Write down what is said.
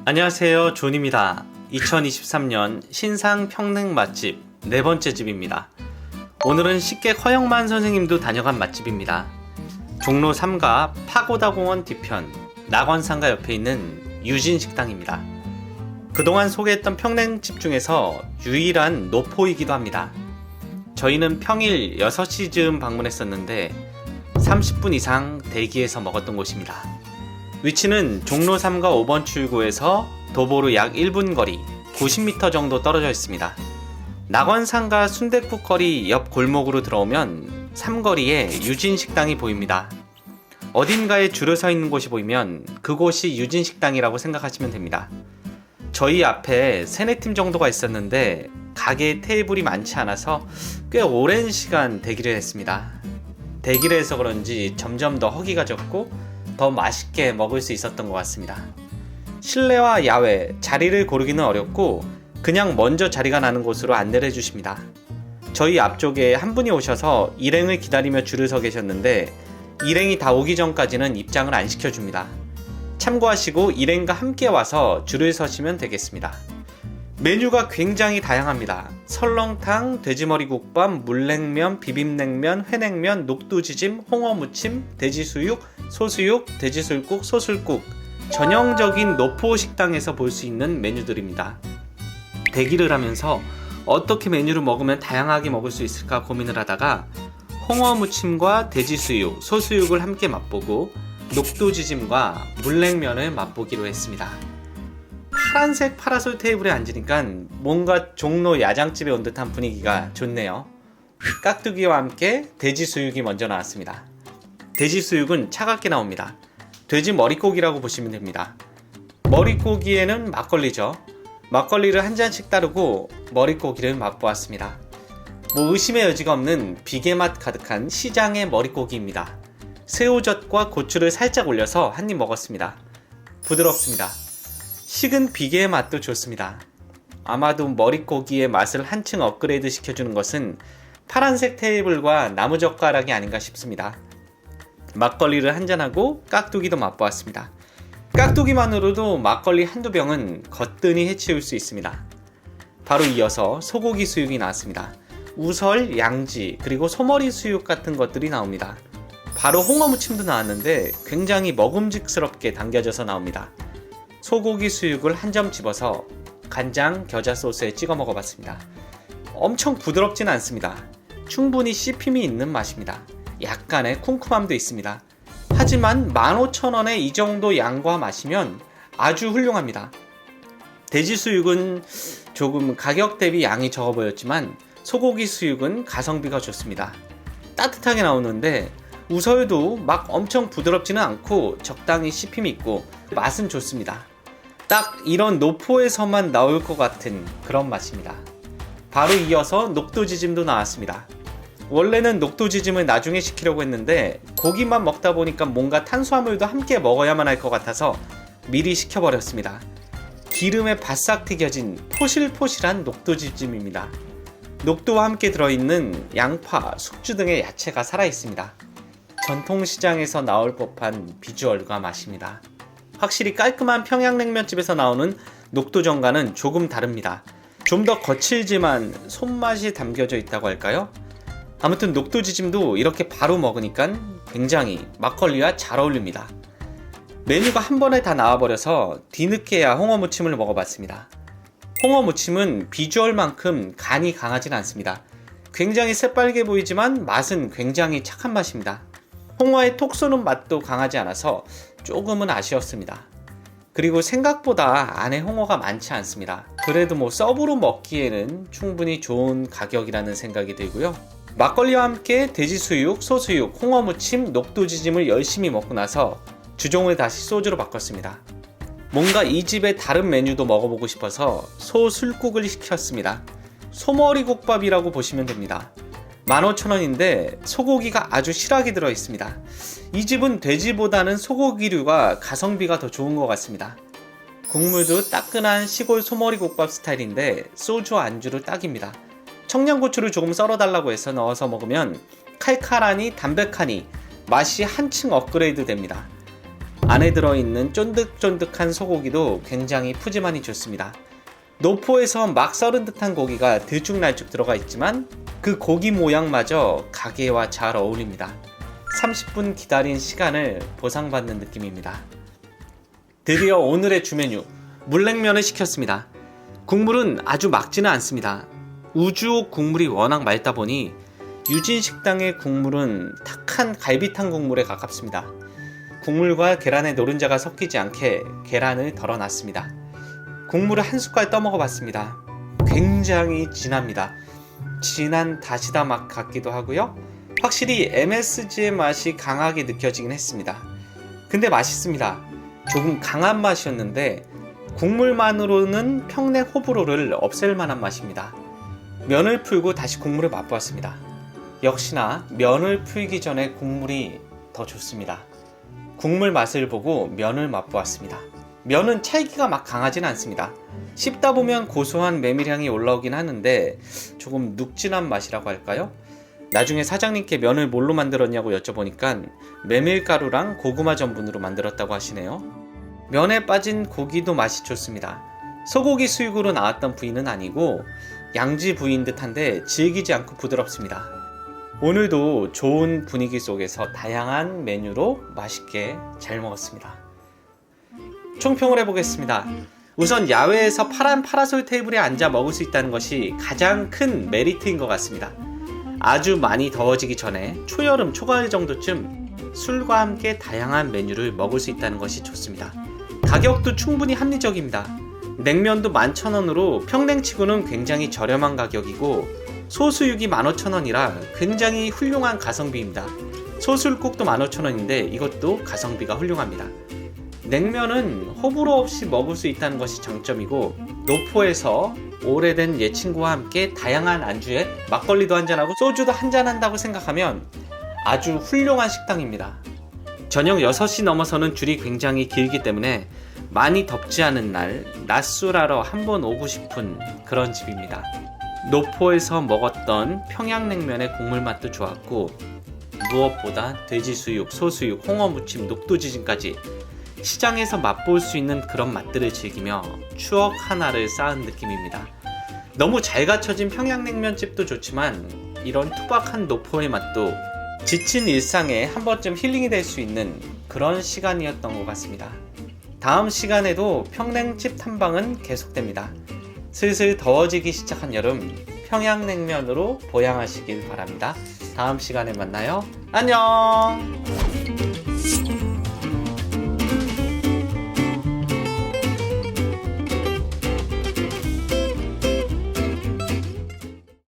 안녕하세요, 존입니다. 2023년 신상 평냉 맛집 네 번째 집입니다. 오늘은 식객 허영만 선생님도 다녀간 맛집입니다. 종로 3가 파고다공원 뒤편 낙원상가 옆에 있는 유진식당입니다. 그동안 소개했던 평냉집 중에서 유일한 노포이기도 합니다. 저희는 평일 6시 즈음 방문했었는데 30분 이상 대기해서 먹었던 곳입니다. 위치는 종로 3가 5번 출구에서 도보로 약 1분 거리 90m 정도 떨어져 있습니다. 낙원상가 순댓국거리 옆 골목으로 들어오면 삼거리에 유진식당이 보입니다. 어딘가에 줄을 서 있는 곳이 보이면 그곳이 유진식당이라고 생각하시면 됩니다. 저희 앞에 3-4팀 정도가 있었는데 가게에 테이블이 많지 않아서 꽤 오랜 시간 대기를 했습니다. 대기를 해서 그런지 점점 더 허기가 졌고 더 맛있게 먹을 수 있었던 것 같습니다. 실내와 야외, 자리를 고르기는 어렵고 그냥 먼저 자리가 나는 곳으로 안내를 해주십니다. 저희 앞쪽에 한 분이 오셔서 일행을 기다리며 줄을 서 계셨는데 일행이 다 오기 전까지는 입장을 안 시켜줍니다. 참고하시고 일행과 함께 와서 줄을 서시면 되겠습니다. 메뉴가 굉장히 다양합니다. 설렁탕, 돼지머리국밥, 물냉면, 비빔냉면, 회냉면, 녹두지짐, 홍어무침, 돼지수육, 소수육, 돼지술국, 소술국, 전형적인 노포 식당에서 볼 수 있는 메뉴들입니다. 대기를 하면서 어떻게 메뉴를 먹으면 다양하게 먹을 수 있을까 고민을 하다가 홍어무침과 돼지수육, 소수육을 함께 맛보고 녹두지짐과 물냉면을 맛보기로 했습니다. 파란색 파라솔 테이블에 앉으니까 뭔가 종로 야장집에 온 듯한 분위기가 좋네요. 깍두기와 함께 돼지수육이 먼저 나왔습니다. 돼지수육은 차갑게 나옵니다. 돼지 머릿고기라고 보시면 됩니다. 머릿고기에는 막걸리죠. 막걸리를 한 잔씩 따르고 머릿고기를 맛보았습니다. 의심의 여지가 없는 비계맛 가득한 시장의 머릿고기입니다. 새우젓과 고추를 살짝 올려서 한 입 먹었습니다. 부드럽습니다. 식은 비계의 맛도 좋습니다. 아마도 머릿고기의 맛을 한층 업그레이드 시켜주는 것은 파란색 테이블과 나무젓가락이 아닌가 싶습니다. 막걸리를 한잔하고 깍두기도 맛보았습니다. 깍두기만으로도 막걸리 한두 병은 거뜬히 해치울 수 있습니다. 바로 이어서 소고기 수육이 나왔습니다. 우설, 양지, 그리고 소머리 수육 같은 것들이 나옵니다. 바로 홍어무침도 나왔는데 굉장히 먹음직스럽게 당겨져서 나옵니다. 소고기 수육을 한 점 집어서 간장, 겨자 소스에 찍어 먹어봤습니다. 엄청 부드럽진 않습니다. 충분히 씹힘이 있는 맛입니다. 약간의 쿰쿰함도 있습니다. 하지만 15,000원에 이 정도 양과 맛이면 아주 훌륭합니다. 돼지 수육은 조금 가격 대비 양이 적어 보였지만 소고기 수육은 가성비가 좋습니다. 따뜻하게 나오는데 우설도 막 엄청 부드럽지는 않고 적당히 씹힘이 있고 맛은 좋습니다. 딱 이런 노포에서만 나올 것 같은 그런 맛입니다. 바로 이어서 녹두지짐도 나왔습니다. 원래는 녹두지짐을 나중에 시키려고 했는데 고기만 먹다 보니까 뭔가 탄수화물도 함께 먹어야만 할 것 같아서 미리 시켜버렸습니다. 기름에 바싹 튀겨진 포실포실한 녹두지짐입니다. 녹두와 함께 들어있는 양파, 숙주 등의 야채가 살아있습니다. 전통시장에서 나올 법한 비주얼과 맛입니다. 확실히 깔끔한 평양냉면집에서 나오는 녹두전과는 조금 다릅니다. 좀 더 거칠지만 손맛이 담겨져 있다고 할까요? 아무튼 녹두지짐도 이렇게 바로 먹으니까 굉장히 막걸리와 잘 어울립니다. 메뉴가 한 번에 다 나와버려서 뒤늦게야 홍어무침을 먹어봤습니다. 홍어무침은 비주얼만큼 간이 강하진 않습니다. 굉장히 새빨개 보이지만 맛은 굉장히 착한 맛입니다. 홍어의 톡 쏘는 맛도 강하지 않아서 조금은 아쉬웠습니다. 그리고 생각보다 안에 홍어가 많지 않습니다. 그래도 서브로 먹기에는 충분히 좋은 가격이라는 생각이 들고요. 막걸리와 함께 돼지수육, 소수육, 홍어무침, 녹두지짐을 열심히 먹고 나서 주종을 다시 소주로 바꿨습니다. 뭔가 이 집의 다른 메뉴도 먹어보고 싶어서 소술국을 시켰습니다. 소머리국밥이라고 보시면 됩니다. 15,000원인데 소고기가 아주 실하게 들어있습니다. 이 집은 돼지보다는 소고기류가 가성비가 더 좋은 것 같습니다. 국물도 따끈한 시골 소머리국밥 스타일인데 소주 안주로 딱입니다. 청양고추를 조금 썰어달라고 해서 넣어서 먹으면 칼칼하니 담백하니 맛이 한층 업그레이드 됩니다. 안에 들어있는 쫀득쫀득한 소고기도 굉장히 푸짐하니 좋습니다. 노포에서 막 썰은 듯한 고기가 들쭉날쭉 들어가 있지만 그 고기 모양마저 가게와 잘 어울립니다. 30분 기다린 시간을 보상받는 느낌입니다. 드디어 오늘의 주메뉴 물냉면을 시켰습니다. 국물은 아주 맑지는 않습니다. 우주옥 국물이 워낙 맑다 보니 유진식당의 국물은 탁한 갈비탕 국물에 가깝습니다. 국물과 계란의 노른자가 섞이지 않게 계란을 덜어놨습니다. 국물을 한 숟갈 떠먹어 봤습니다. 굉장히 진합니다. 진한 다시다 맛 같기도 하고요. 확실히 MSG의 맛이 강하게 느껴지긴 했습니다. 근데 맛있습니다. 조금 강한 맛이었는데 국물만으로는 평냉 호불호를 없앨 만한 맛입니다. 면을 풀고 다시 국물을 맛보았습니다. 역시나 면을 풀기 전에 국물이 더 좋습니다. 국물 맛을 보고 면을 맛보았습니다. 면은 찰기가 막 강하진 않습니다. 씹다 보면 고소한 메밀향이 올라오긴 하는데 조금 눅진한 맛이라고 할까요? 나중에 사장님께 면을 뭘로 만들었냐고 여쭤보니까 메밀가루랑 고구마 전분으로 만들었다고 하시네요. 면에 빠진 고기도 맛이 좋습니다. 소고기 수육으로 나왔던 부위는 아니고 양지 부위인 듯한데 질기지 않고 부드럽습니다. 오늘도 좋은 분위기 속에서 다양한 메뉴로 맛있게 잘 먹었습니다. 총평을 해보겠습니다. 우선 야외에서 파란 파라솔 테이블에 앉아 먹을 수 있다는 것이 가장 큰 메리트인 것 같습니다. 아주 많이 더워지기 전에 초여름, 초가을 정도쯤 술과 함께 다양한 메뉴를 먹을 수 있다는 것이 좋습니다. 가격도 충분히 합리적입니다. 냉면도 11,000원으로 평냉치고는 굉장히 저렴한 가격이고 소수육이 15,000원이라 굉장히 훌륭한 가성비입니다. 소술국도 15,000원인데 이것도 가성비가 훌륭합니다. 냉면은 호불호 없이 먹을 수 있다는 것이 장점이고 노포에서 오래된 예 친구와 함께 다양한 안주에 막걸리도 한잔하고 소주도 한잔한다고 생각하면 아주 훌륭한 식당입니다. 저녁 6시 넘어서는 줄이 굉장히 길기 때문에 많이 덥지 않은 날 낮술하러 한번 오고 싶은 그런 집입니다. 노포에서 먹었던 평양냉면의 국물 맛도 좋았고 무엇보다 돼지수육, 소수육, 홍어무침, 녹두지짐까지 시장에서 맛볼 수 있는 그런 맛들을 즐기며 추억 하나를 쌓은 느낌입니다. 너무 잘 갖춰진 평양냉면집도 좋지만 이런 투박한 노포의 맛도 지친 일상에 한 번쯤 힐링이 될 수 있는 그런 시간이었던 것 같습니다. 다음 시간에도 평냉집 탐방은 계속됩니다. 슬슬 더워지기 시작한 여름 평양냉면으로 보양하시길 바랍니다. 다음 시간에 만나요. 안녕.